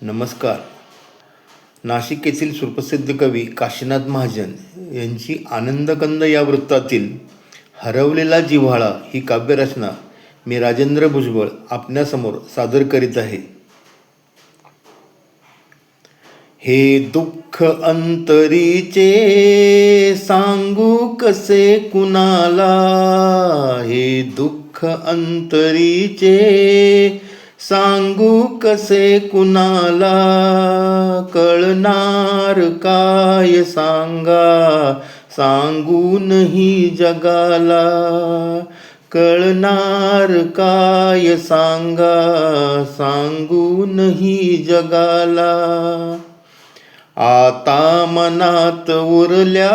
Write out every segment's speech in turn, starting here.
नमस्कार. नाशिक येथील सुप्रसिद्ध कवी काशीनाथ महाजन यांची आनंदकंद या वृत्तातील हरवलेला जिव्हाळा ही काव्यरचना मी राजेंद्र भुजबळ आपणासमोर सादर करीत आहे. हे दुःख अंतरीचे सांगू कसे कुणाला, हे दुःख अंतरीचे सांगू कसे कुणाला, कळणार काय सांगा सांगूनही जगाला, कळणार काय सांगा सांगूनही जगाला. आता मनात उरल्या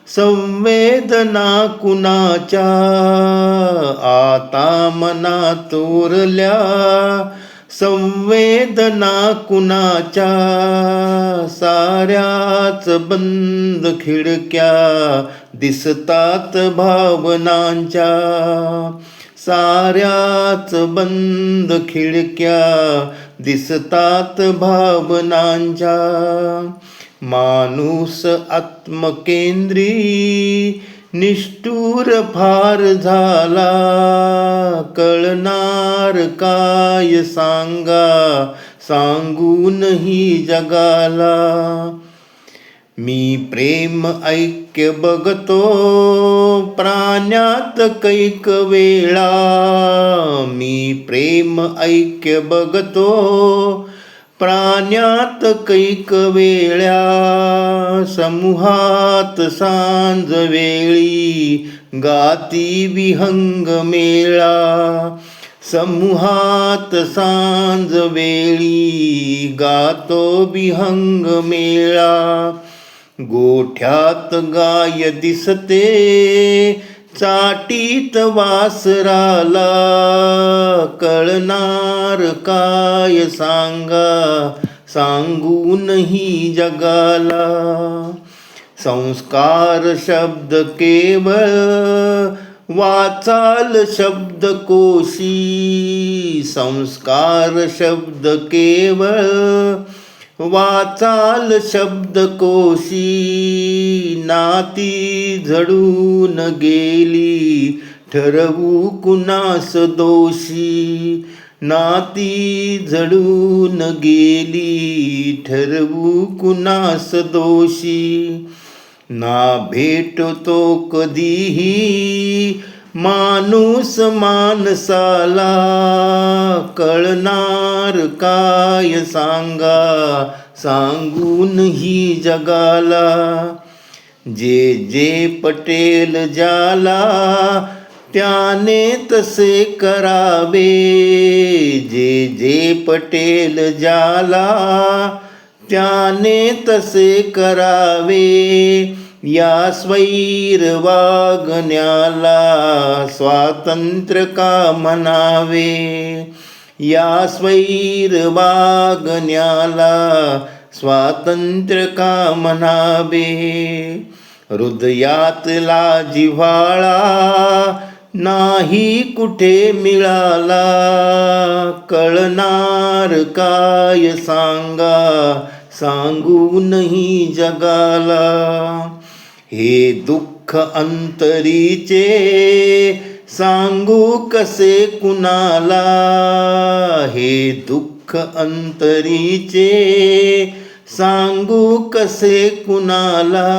संवेदना कुणाच्या, आता मनात उरल्या संवेदना कुणाच्या, साऱ्याच बंद खिडक्या दिसतात भावनांच्या, साऱ्याच बंद खिडक्या दिसतात भावनांच्या. माणूस आत्मकेंद्री निष्ठुर फार झाला, कळणार काय सांगा सांगूनही जगाला. मी प्रेम ऐक्य बघतो प्राण्यात कैक वेळा, मी प्रेम ऐक्य बघतो प्राण्यात कैक वेळा, समूहात सांज वेळी गाती विहंग मेळा, समूहात सांज वेळी गातो विहंग मेळा. गोठ्यात गाय दिसते चाटीत वासराला, कळणार काय सांगा सांगूनही जगाला. संस्कार शब्द केवळ वाचाल शब्दकोशी, संस्कार शब्द केवळ वाचाल शब्दकोशी, नाती झडून गेली ठरवू कुणास दोषी, नाती झडून गेली ठरवू कुणास दोषी. ना भेटतो कधीही माणूस माणसाला, कळणार काय सांगा सांगूनही जगाला. जे जे पटेल ज्याला त्याने तसे करावे, जे जे पटेल ज्याला त्याने तसे करावे. या स्वैर वागण्याला स्वातंत्र्य का म्हणावे, या स्वैर वागण्याला स्वातंत्र्य का म्हणावे. हृदयातला जिव्हाळा नाही कुठे मिळाला, कळणार काय सांगा सांगूनही जगाला. हे दुःख अंतरीचे सांगू कसे कुणाला, हे दुःख अंतरीचे सांगू कसे कुणाला,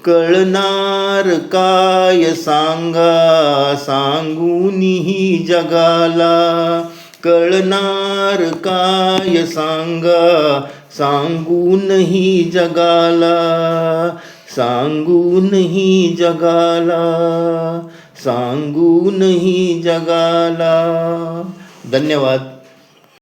कळणार काय सांगा सांगूनही जगाला, कळणार काय सांगा सांगूनही जगाला, सांगूनही जगाला, सांगूनही जगाला. धन्यवाद.